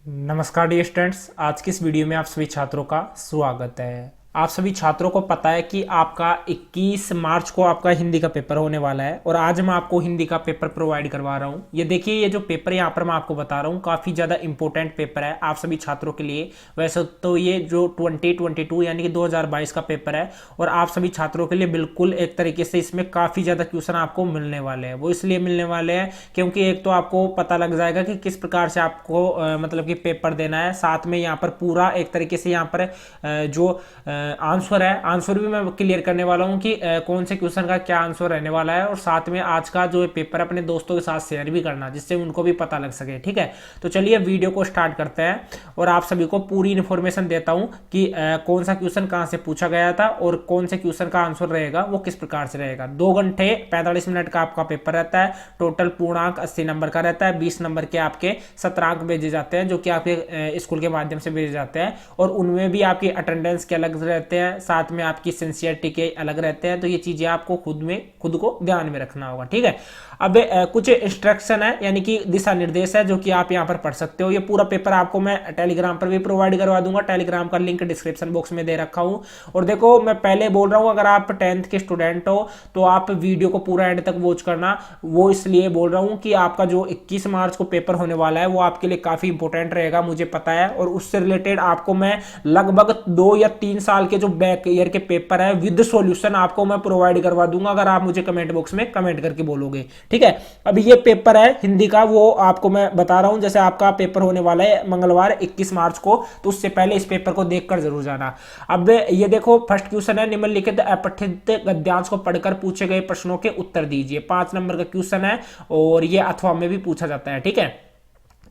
नमस्कार dear students, आज की इस वीडियो में आप सभी छात्रों का स्वागत है। आप सभी छात्रों को पता है कि आपका 21 मार्च को आपका हिंदी का पेपर होने वाला है और आज मैं आपको हिंदी का पेपर प्रोवाइड करवा रहा हूं। ये देखिए, ये जो पेपर यहाँ पर मैं आपको बता रहा हूँ काफ़ी ज़्यादा इंपॉर्टेंट पेपर है आप सभी छात्रों के लिए। वैसे तो ये जो 2022 यानी कि 2022 का पेपर है और आप सभी छात्रों के लिए बिल्कुल एक तरीके से इसमें काफ़ी ज़्यादा क्वेश्चन आपको मिलने वाले हैं। वो इसलिए मिलने वाले हैं क्योंकि एक तो आपको पता लग जाएगा कि किस प्रकार से आपको मतलब कि पेपर देना है। साथ में यहाँ पर पूरा एक तरीके से यहाँ पर जो आंसर है, आंसर भी मैं क्लियर करने वाला हूँ कि कौन से क्वेश्चन का क्या आंसर रहने वाला है। और साथ में आज का जो पेपर अपने दोस्तों के साथ शेयर भी करना जिससे उनको भी पता लग सके। ठीक है, तो चलिए वीडियो को स्टार्ट करते हैं और आप सभी को पूरी इन्फॉर्मेशन देता हूँ कि कौन सा क्वेश्चन कहाँ से पूछा गया था और कौन से क्वेश्चन का आंसर रहेगा वो किस प्रकार से रहेगा। 2 घंटे 45 मिनट का आपका पेपर रहता है। टोटल पूर्णांक 80 नंबर का रहता है। 20 नंबर के आपके सत्रांक भेजे जाते हैं जो कि आपके स्कूल के माध्यम से भेजे जाते हैं और उनमें भी आपकी अटेंडेंस के अलग रहते हैं, साथ में आपकी सिंसियरिटी के अलग रहते हैं। तो ये चीजें आपको खुद को ध्यान में रखना होगा। ठीक है, अब कुछ इंस्ट्रक्शन है यानी कि दिशा निर्देश है जो कि आप यहाँ पर पढ़ सकते हो। ये पूरा पेपर आपको मैं टेलीग्राम पर भी प्रोवाइड करवा दूंगा। टेलीग्राम का लिंक डिस्क्रिप्शन बॉक्स में दे रखा हूँ। और देखो, मैं पहले बोल रहा हूँ अगर आप 10th के स्टूडेंट हो तो आप वीडियो को पूरा एंड तक वॉच करना। वो इसलिए बोल रहा हूँ कि आपका जो 21 मार्च को पेपर होने वाला है वो आपके लिए काफी इंपॉर्टेंट रहेगा, मुझे पता है। और उससे रिलेटेड आपको मैं लगभग 2 या 3 साल के जो बैक ईयर के पेपर है विद सॉल्यूशन आपको मैं प्रोवाइड करवा दूंगा अगर आप मुझे कमेंट बॉक्स में कमेंट करके बोलोगे। ठीक है, अभी ये पेपर है हिंदी का, वो आपको मैं बता रहा हूं। जैसे आपका पेपर होने वाला है मंगलवार 21 मार्च को, तो उससे पहले इस पेपर को देखकर जरूर जाना। अब ये देखो, फर्स्ट क्वेश्चन है, निम्नलिखित अपठित गद्यांश को पढ़कर पूछे गए प्रश्नों के उत्तर दीजिए। 5 नंबर का क्वेश्चन है और ये अथवा में भी पूछा जाता है। ठीक है,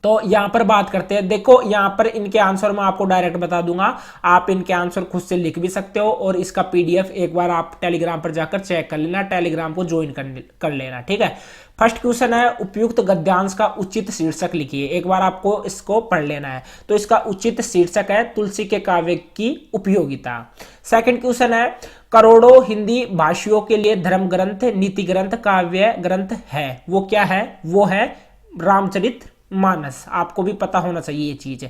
तो यहां पर बात करते हैं। देखो, यहां पर इनके आंसर मैं आपको डायरेक्ट बता दूंगा, आप इनके आंसर खुद से लिख भी सकते हो और इसका पीडीएफ एक बार आप टेलीग्राम पर जाकर चेक कर लेना, टेलीग्राम को ज्वाइन कर लेना। ठीक है, फर्स्ट क्वेश्चन है, उपयुक्त गद्यांश का उचित शीर्षक लिखिए। एक बार आपको इसको पढ़ लेना है। तो इसका उचित शीर्षक है तुलसी के काव्य की उपयोगिता। सेकंड क्वेश्चन है, करोड़ों हिंदी भाषियों के लिए धर्म ग्रंथ, नीति ग्रंथ, काव्य ग्रंथ है, वो क्या है? वो है रामचरित मानस। आपको भी पता होना चाहिए ये चीज।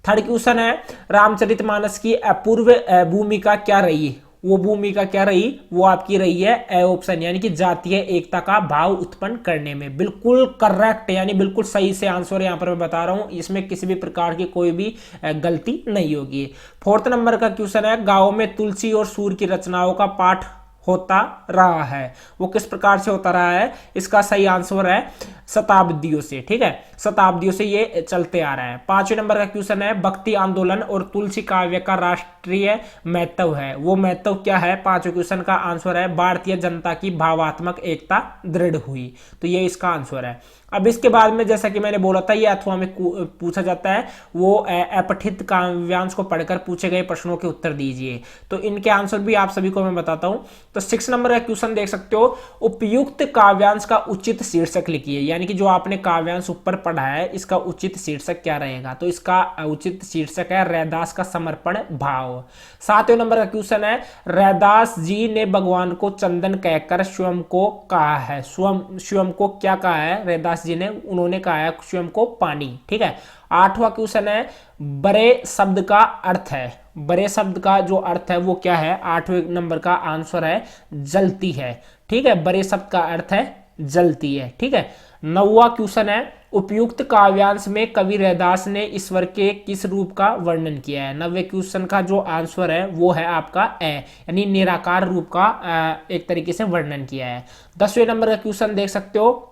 थर्ड क्वेश्चन है, रामचरित मानस की अपूर्व भूमिका क्या रही? वो भूमिका क्या रही? वो आपकी रही है ए ऑप्शन, यानी कि जातीय एकता का भाव उत्पन्न करने में। बिल्कुल करेक्ट, यानी बिल्कुल सही से आंसर यहां पर मैं बता रहा हूं, इसमें किसी भी प्रकार की कोई भी गलती नहीं होगी। फोर्थ नंबर का क्वेश्चन है, गांव में तुलसी और सूर्य की रचनाओं का पाठ होता रहा है, वो किस प्रकार से होता रहा है? इसका सही आंसर है शताब्दियों से। ठीक है, शताब्दियों से ये चलते आ रहा है। 5वें नंबर का क्वेश्चन है, भक्ति आंदोलन और तुलसी काव्य का राष्ट्रीय महत्व है, वो महत्व क्या है? 5वें क्वेश्चन का आंसर है भारतीय जनता की भावात्मक एकता दृढ़ हुई। तो ये इसका आंसर है। अब इसके बाद में जैसा कि मैंने बोला था ये अथवा में पूछा जाता है, वो अपठित काव्यांश को पढ़कर पूछे गए प्रश्नों के उत्तर दीजिए। तो इनके आंसर भी आप सभी को मैं बताता हूं। तो 6 नंबर का क्वेश्चन देख सकते हो, उपयुक्त काव्यांश का उचित शीर्षक लिखिए। यानी कि जो आपने काव्यांश ऊपर पढ़ा है इसका उचित शीर्षक क्या रहेगा? तो इसका उचित शीर्षक है रैदास का समर्पण भाव। 7वें नंबर का क्वेश्चन है, रैदास जी ने भगवान को चंदन कहकर स्वयं को कहा है, स्वयं को क्या कहा है रैदास जी ने? उन्होंने कहा है स्वयं को पानी। ठीक है। 8वां क्वेश्चन है, बड़े शब्द का अर्थ है, बड़े शब्द का जो अर्थ है वो क्या है? 8वें नंबर का आंसर है जलती है। ठीक है, बड़े शब्द का अर्थ है जलती है। ठीक है। 9वां क्वेश्चन है, उपयुक्त काव्यांश में कवि रैदास ने ईश्वर के किस रूप का वर्णन किया है? 9वें क्वेश्चन का जो आंसर है वो है आपका ए, यानी निराकार रूप का एक तरीके से वर्णन किया है। 10वें नंबर का क्वेश्चन देख सकते हो,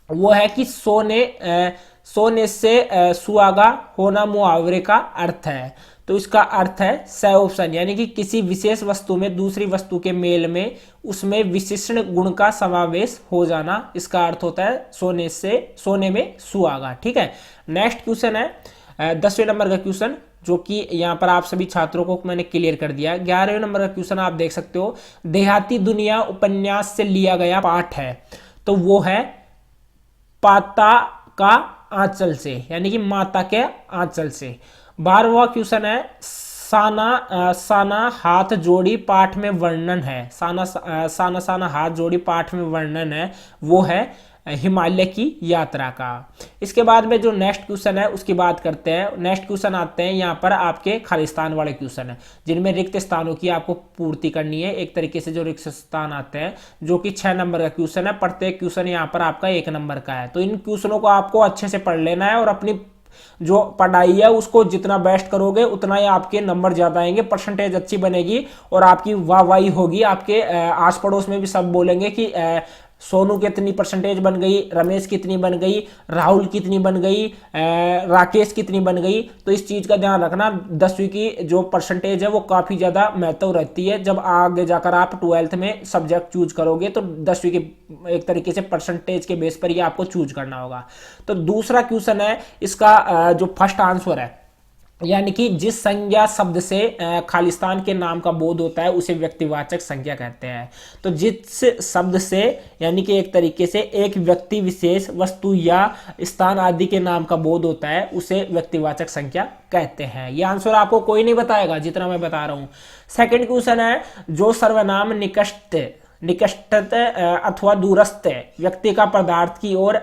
वो है कि सोने से सुहागा होना मुहावरे का अर्थ है। तो इसका अर्थ है स ऑप्शन, यानी कि किसी विशेष वस्तु में दूसरी वस्तु के मेल में उसमें विशिष्ट गुण का समावेश हो जाना, इसका अर्थ होता है सोने में सुहागा। ठीक है। नेक्स्ट क्वेश्चन है 10वें नंबर का क्वेश्चन, जो कि यहाँ पर आप सभी छात्रों को मैंने क्लियर कर दिया। 11वें नंबर का क्वेश्चन आप देख सकते हो, देहाती दुनिया उपन्यास से लिया गया पाठ है, तो वो है पाता का आंचल से, यानी कि माता के आंचल से। 12वां क्वेश्चन है, साना हाथ जोड़ी पाठ में वर्णन है, साना हाथ जोड़ी पाठ में वर्णन है, वो है हिमालय की यात्रा का। इसके बाद में जो नेक्स्ट क्वेश्चन है उसकी बात करते हैं। नेक्स्ट क्वेश्चन आते हैं यहाँ पर आपके खालिस्तान वाले क्वेश्चन है, जिनमें रिक्त स्थानों की आपको पूर्ति करनी है। एक तरीके से जो रिक्त स्थान आते हैं, जो कि 6 नंबर का क्वेश्चन है, प्रत्येक क्वेश्चन यहाँ पर आपका 1 नंबर का है। तो इन क्वेश्चनों को आपको अच्छे से पढ़ लेना है और अपनी जो पढ़ाई है उसको जितना बेस्ट करोगे उतना ही आपके नंबर ज्यादा आएंगे, परसेंटेज अच्छी बनेगी और आपकी वाहवाही होगी। आपके आस पड़ोस में भी सब बोलेंगे कि सोनू कितनी परसेंटेज बन गई, रमेश कितनी बन गई, राहुल कितनी बन गई, राकेश कितनी बन गई। तो इस चीज का ध्यान रखना, 10वीं की जो परसेंटेज है वो काफी ज्यादा महत्व रहती है। जब आगे जाकर आप 12th में सब्जेक्ट चूज करोगे तो 10वीं के एक तरीके से परसेंटेज के बेस पर ही आपको चूज करना होगा। तो दूसरा क्वेश्चन है इसका जो फर्स्ट आंसर है, यानी कि जिस संज्ञा शब्द से खालिस्तान के नाम का बोध होता है उसे व्यक्तिवाचक संज्ञा कहते हैं। तो जिस शब्द से यानी कि एक तरीके से एक व्यक्ति विशेष, वस्तु या स्थान आदि के नाम का बोध होता है उसे व्यक्तिवाचक संज्ञा कहते हैं। यह आंसर आपको कोई नहीं बताएगा जितना मैं बता रहा हूं। सेकंड क्वेश्चन है, जो सर्वनाम निकटस्थ अथवा दूरस्थ व्यक्ति का पदार्थ की ओर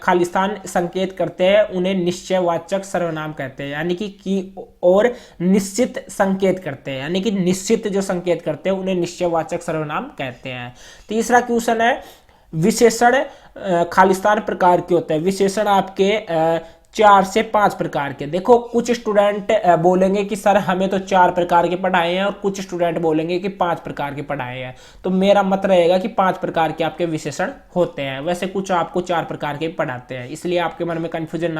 खालिस्तान संकेत करते हैं उन्हें निश्चयवाचक सर्वनाम कहते हैं। यानी कि और निश्चित संकेत करते हैं, यानी कि निश्चित जो संकेत करते हैं उन्हें निश्चयवाचक सर्वनाम कहते हैं। तीसरा क्वेश्चन है, विशेषण खालिस्तान प्रकार के होते हैं। विशेषण आपके 4 से 5 प्रकार के। देखो कुछ स्टूडेंट बोलेंगे कि सर हमें तो 4 प्रकार के पढ़ाए हैं और कुछ स्टूडेंट बोलेंगे कि 5 प्रकार के पढ़ाए हैं। तो मेरा मत रहेगा कि 5 प्रकार के आपके विशेषण होते हैं। वैसे कुछ आपको 4 प्रकार के पढ़ाते हैं, इसलिए आपके मन में कंफ्यूजन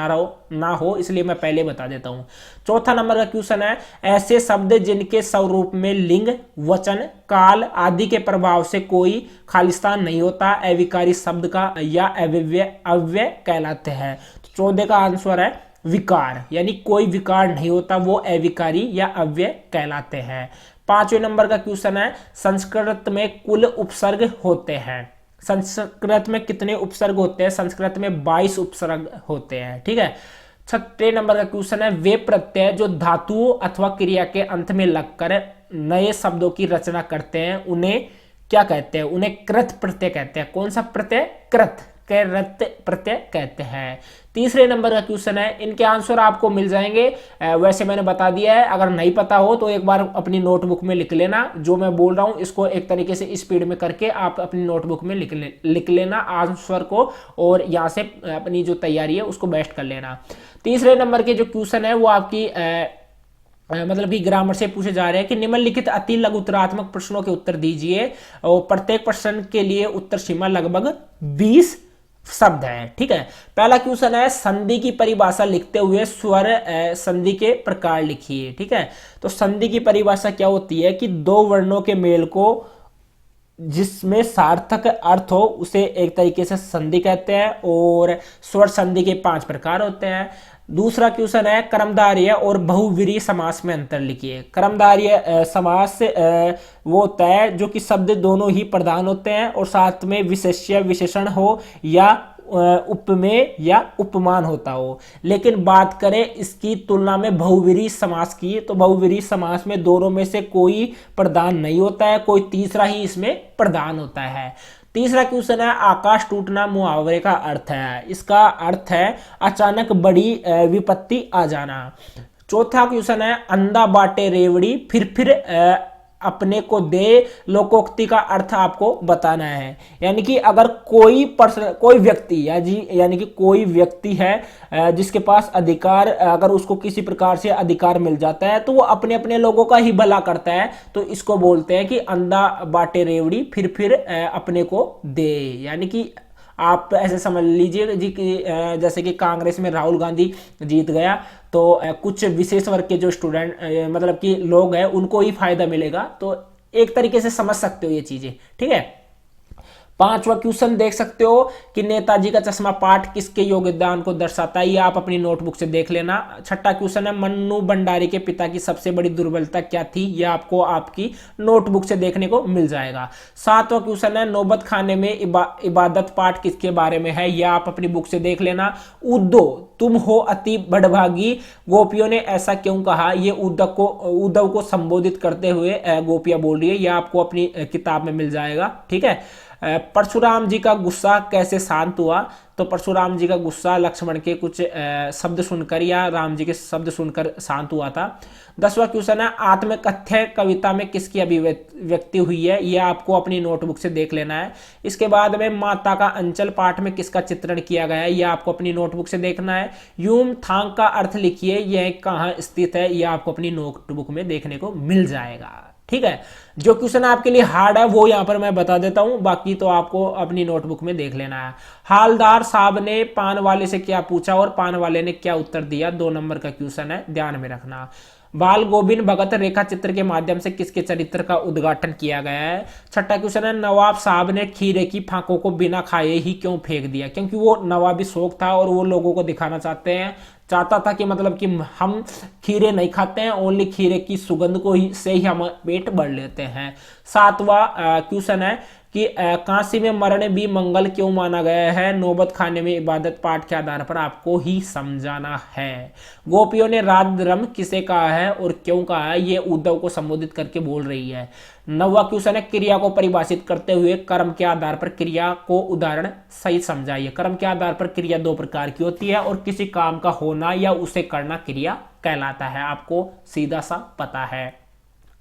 ना हो इसलिए मैं पहले बता देता हूं। चौथा नंबर का क्वेश्चन है, ऐसे शब्द जिनके स्वरूप में लिंग, वचन, काल आदि के प्रभाव से कोई खालिस्तान नहीं होता, अविकारी शब्द का या अव्यय कहलाते हैं। 14 का आंसर है विकार, यानी कोई विकार नहीं होता, वो अविकारी या अव्यय कहलाते हैं। 5वें नंबर का क्वेश्चन है, संस्कृत में कुल उपसर्ग होते हैं। संस्कृत में कितने उपसर्ग होते हैं? संस्कृत में 22 उपसर्ग होते हैं। ठीक है। 6वें नंबर का क्वेश्चन है, वे प्रत्यय जो धातुओं अथवा क्रिया के अंत में लगकर नए शब्दों की रचना करते हैं उन्हें क्या कहते हैं? उन्हें कृत प्रत्यय कहते हैं। कौन सा प्रत्यय? कृत प्रत्यय कहते हैं। तीसरे नंबर का क्वेश्चन है, इनके आंसर आपको मिल जाएंगे, वैसे मैंने बता दिया है, अगर नहीं पता हो तो एक बार अपनी नोटबुक में लिख लेना। जो मैं बोल रहा हूं इसको एक तरीके से स्पीड में करके आप अपनी नोटबुक में लिख लेना आंसर को, और यहाँ से अपनी जो तैयारी है उसको बेस्ट कर लेना। तीसरे नंबर के जो क्वेश्चन है वो आपकी मतलब कि ग्रामर से पूछे जा रहे हैं कि निम्नलिखित अति लघुतरात्मक प्रश्नों के उत्तर दीजिए, और प्रत्येक प्रश्न के लिए उत्तर सीमा लगभग 20 शब्द है। ठीक है। पहला क्वेश्चन है, संधि की परिभाषा लिखते हुए स्वर संधि के प्रकार लिखिए। ठीक है। तो संधि की परिभाषा क्या होती है कि 2 वर्णों के मेल को जिसमें सार्थक अर्थ हो उसे एक तरीके से संधि कहते हैं, और स्वर संधि के 5 प्रकार होते हैं। दूसरा क्वेश्चन है, कर्मधारय और बहुव्रीहि समास में अंतर लिखिए। कर्मधारय समास वो होता है जो कि शब्द दोनों ही प्रधान होते हैं और साथ में विशेष्य विशेषण हो या उपमेय या उपमान होता हो। लेकिन बात करें इसकी तुलना में बहुव्रीहि समास की, तो बहुव्रीहि समास में दोनों में से कोई प्रधान नहीं होता है, कोई तीसरा ही इसमें प्रधान होता है। तीसरा क्वेश्चन है, आकाश टूटना मुहावरे का अर्थ है। इसका अर्थ है अचानक बड़ी विपत्ति आ जाना। चौथा क्वेश्चन है, अंधा बाटे रेवड़ी फिर अपने को दे, लोकोक्ति का अर्थ आपको बताना है। यानी कि अगर कोई व्यक्ति यानी कि कोई व्यक्ति है जिसके पास अधिकार, अगर उसको किसी प्रकार से अधिकार मिल जाता है तो वो अपने अपने लोगों का ही भला करता है, तो इसको बोलते हैं कि अंधा बाटे रेवड़ी फिर अपने को दे। यानी कि आप ऐसे समझ लीजिए जी कि जैसे कि कांग्रेस में राहुल गांधी जीत गया तो कुछ विशेष वर्ग के जो स्टूडेंट मतलब कि लोग हैं उनको ही फायदा मिलेगा। तो एक तरीके से समझ सकते हो ये चीजें। ठीक है। 5वां क्वेश्चन देख सकते हो कि नेताजी का चश्मा पाठ किसके योगदान को दर्शाता है, ये आप अपनी नोटबुक से देख लेना। 6वां क्वेश्चन है, मन्नू भंडारी के पिता की सबसे बड़ी दुर्बलता क्या थी, यह आपको आपकी नोटबुक से देखने को मिल जाएगा। 7वां क्वेश्चन है, नौबत खाने में इबादत पाठ किसके बारे में है, यह आप अपनी बुक से देख लेना। उद्धो तुम हो अति बड़भागी, गोपियों ने ऐसा क्यों कहा, ये उद्धव को संबोधित करते हुए गोपियां बोल रही है, यह आपको अपनी किताब में मिल जाएगा। ठीक है। परशुराम जी का गुस्सा कैसे शांत हुआ? तो परशुराम जी का गुस्सा लक्ष्मण के कुछ शब्द सुनकर या राम जी के शब्द सुनकर शांत हुआ था। 10वां क्वेश्चन है, आत्मकथ्य कविता में किसकी अभिव्यक्ति हुई है? यह आपको अपनी नोटबुक से देख लेना है। इसके बाद में माता का अंचल पाठ में किसका चित्रण किया गया है? यह आपको अपनी नोटबुक से देखना है। यूम थांग का अर्थ लिखिए, यह कहाँ स्थित है? यह आपको अपनी नोटबुक में देखने को मिल जाएगा। ठीक है, जो क्वेश्चन आपके लिए हार्ड है वो यहां पर मैं बता देता हूं, बाकी तो आपको अपनी नोटबुक में देख लेना है। हालदार साहब ने पान वाले से क्या पूछा और पान वाले ने क्या उत्तर दिया? 2 नंबर का क्वेश्चन है, ध्यान में रखना। बाल गोविंद भगत रेखा चित्र के माध्यम से किसके चरित्र का उद्घाटन किया गया है? 6ठा क्वेश्चन है, नवाब साहब ने खीरे की फांकों को बिना खाए ही क्यों फेंक दिया? क्योंकि वो नवाबी शौक था और वो लोगों को दिखाना चाहता था कि मतलब कि हम खीरे नहीं खाते हैं, ओनली खीरे की सुगंध को ही से ही हम पेट भर लेते हैं। 7वां क्वेश्चन है कि काशी में मरण भी मंगल क्यों माना गया है? नौबत खाने में इबादत पाठ के आधार पर आपको ही समझाना है। गोपियों ने रात रम किसे कहा है और क्यों कहा है? ये उद्धव को संबोधित करके बोल रही है। 9वां क्वेश्चन है, क्रिया को परिभाषित करते हुए कर्म के आधार पर क्रिया को उदाहरण सही समझाइए। कर्म के आधार पर क्रिया 2 प्रकार की होती है और किसी काम का होना या उसे करना क्रिया कहलाता है, आपको सीधा सा पता है।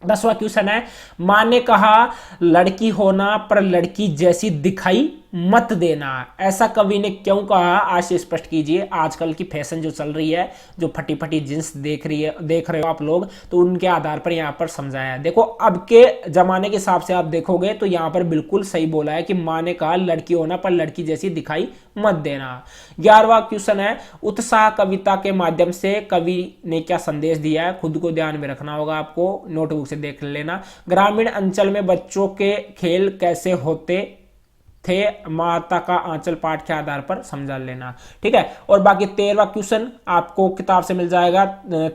10वां क्वेश्चन है, मां ने कहा लड़की होना पर लड़की जैसी दिखाई मत देना, ऐसा कवि ने क्यों कहा? आज से स्पष्ट कीजिए। आजकल की फैशन जो चल रही है, जो फटी फटी जींस देख रहे हो आप लोग, तो उनके आधार पर यहाँ पर समझाया है। देखो अब के जमाने के हिसाब से आप देखोगे तो यहाँ पर बिल्कुल सही बोला है कि मां ने कहा लड़की होना पर लड़की जैसी दिखाई मत देना। 11वां क्वेश्चन है, उत्साह कविता के माध्यम से कवि ने क्या संदेश दिया है? खुद को ध्यान में रखना होगा, आपको नोटबुक से देख लेना। ग्रामीण अंचल में बच्चों के खेल कैसे होते थे? माता का आंचल पाठ के आधार पर समझा लेना। ठीक है, और बाकी 13वां क्वेश्चन आपको किताब से मिल जाएगा।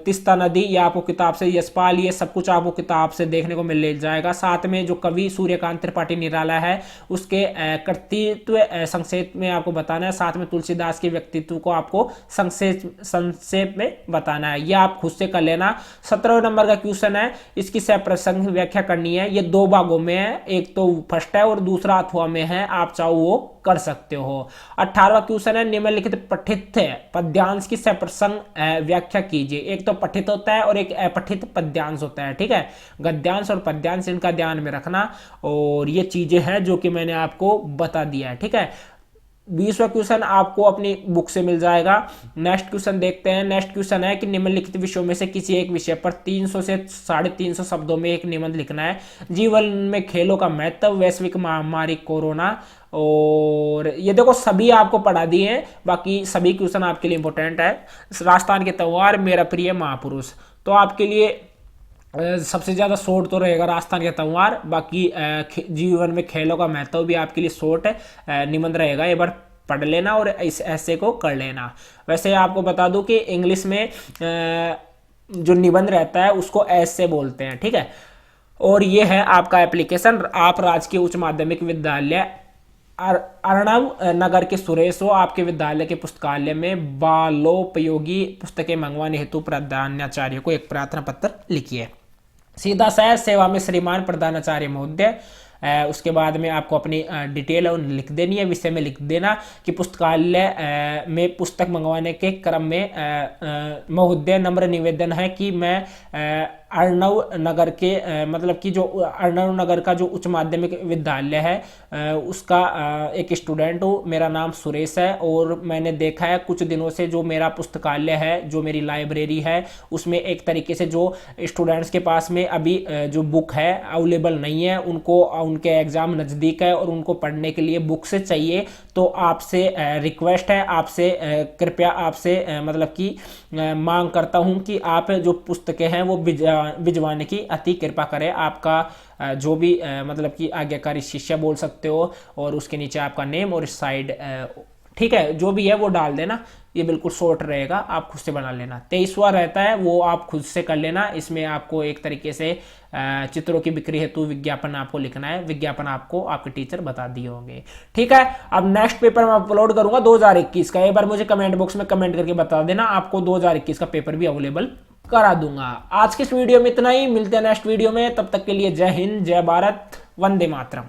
तीस्ता नदी या आपको किताब से, यशपाल, ये सब कुछ आपको किताब से देखने को मिल जाएगा। साथ में जो कवि सूर्यकांत त्रिपाठी निराला है उसके कृतित्व संक्षेप में आपको बताना है। साथ में तुलसीदास के व्यक्तित्व को आपको संक्षेप में बताना है, यह आप खुद से कर लेना। 17वें नंबर का क्वेश्चन है, इसकी सप्रसंग व्याख्या करनी है। ये 2 भागों में है, एक तो फर्स्ट है और दूसरा अथवा में है, आप चाहो वो कर सकते हो। 18वां क्वेश्चन है, निम्नलिखित पठित पद्यांश की सप्रसंग व्याख्या कीजिए। एक तो पठित होता है और एक अपठित पद्यांश होता है। ठीक है, गद्यांश और पद्यांश इनका ध्यान में रखना, और ये चीजें हैं जो कि मैंने आपको बता दिया है। ठीक है, 20वां क्वेश्चन आपको अपनी बुक से मिल जाएगा। नेक्स्ट क्वेश्चन देखते हैं। नेक्स्ट क्वेश्चन है कि निम्नलिखित विषयों में से किसी एक विषय पर 300 से 350 शब्दों में एक निबंध लिखना है। जीवन में खेलों का महत्व, वैश्विक महामारी कोरोना, और ये देखो सभी आपको पढ़ा दिए हैं, बाकी सभी क्वेश्चन आपके लिए इंपॉर्टेंट है। राजस्थान के त्योहार, मेरा प्रिय महापुरुष, तो आपके लिए सबसे ज्यादा शॉर्ट तो रहेगा राजस्थान के त्योहार। बाकी जीवन में खेलों का महत्व भी आपके लिए शॉर्ट निबंध रहेगा, एक बार पढ़ लेना और इस ऐसे को कर लेना। वैसे आपको बता दूं कि इंग्लिश में जो निबंध रहता है उसको ऐसे बोलते हैं। ठीक है, और ये है आपका एप्लीकेशन। आप राजकीय उच्च माध्यमिक विद्यालय अर्णव नगर के सुरेश हो, आपके विद्यालय के पुस्तकालय में बालोपयोगी पुस्तकें मंगवाने हेतु प्रधानाचार्य को एक प्रार्थना पत्र लिखिए। सीधा सा सेवा में श्रीमान प्रधानाचार्य महोदय। उसके बाद में आपको अपनी डिटेल लिख देनी है, विषय में लिख देना कि पुस्तकालय में पुस्तक मंगवाने के क्रम में महोदय नम्र निवेदन है कि मैं अर्णव नगर के मतलब कि जो अर्णव नगर का जो उच्च माध्यमिक विद्यालय है उसका एक स्टूडेंट हूँ। मेरा नाम सुरेश है और मैंने देखा है कुछ दिनों से जो मेरा पुस्तकालय है, जो मेरी लाइब्रेरी है, उसमें एक तरीके से जो स्टूडेंट्स के पास में अभी जो बुक है अवेलेबल नहीं है, उनको उनके एग्ज़ाम नज़दीक है और उनको पढ़ने के लिए बुक से चाहिए। तो आपसे रिक्वेस्ट है, आपसे कृपया आपसे मतलब कि मांग करता हूं कि आप जो पुस्तकें हैं वो भिजवाने की अति कृपा करें। आपका जो भी मतलब कि आज्ञाकारी शिष्य बोल सकते हो, और उसके नीचे आपका नेम और साइड ठीक है जो भी है वो डाल देना। ये बिल्कुल शॉर्ट रहेगा, आप खुद से बना लेना। 23वां रहता है वो आप खुद से कर लेना। इसमें आपको एक तरीके से चित्रों की बिक्री हेतु विज्ञापन आपको लिखना है। विज्ञापन आपको आपके टीचर बता दिए होंगे। ठीक है, अब नेक्स्ट पेपर मैं अपलोड करूंगा 2021 का। एक बार मुझे कमेंट बॉक्स में कमेंट करके बता देना, आपको 2021 का पेपर भी अवेलेबल करा दूंगा। आज के इस वीडियो में इतना ही, मिलते हैं नेक्स्ट वीडियो में। तब तक के लिए जय हिंद, जय भारत, वंदे मातरम।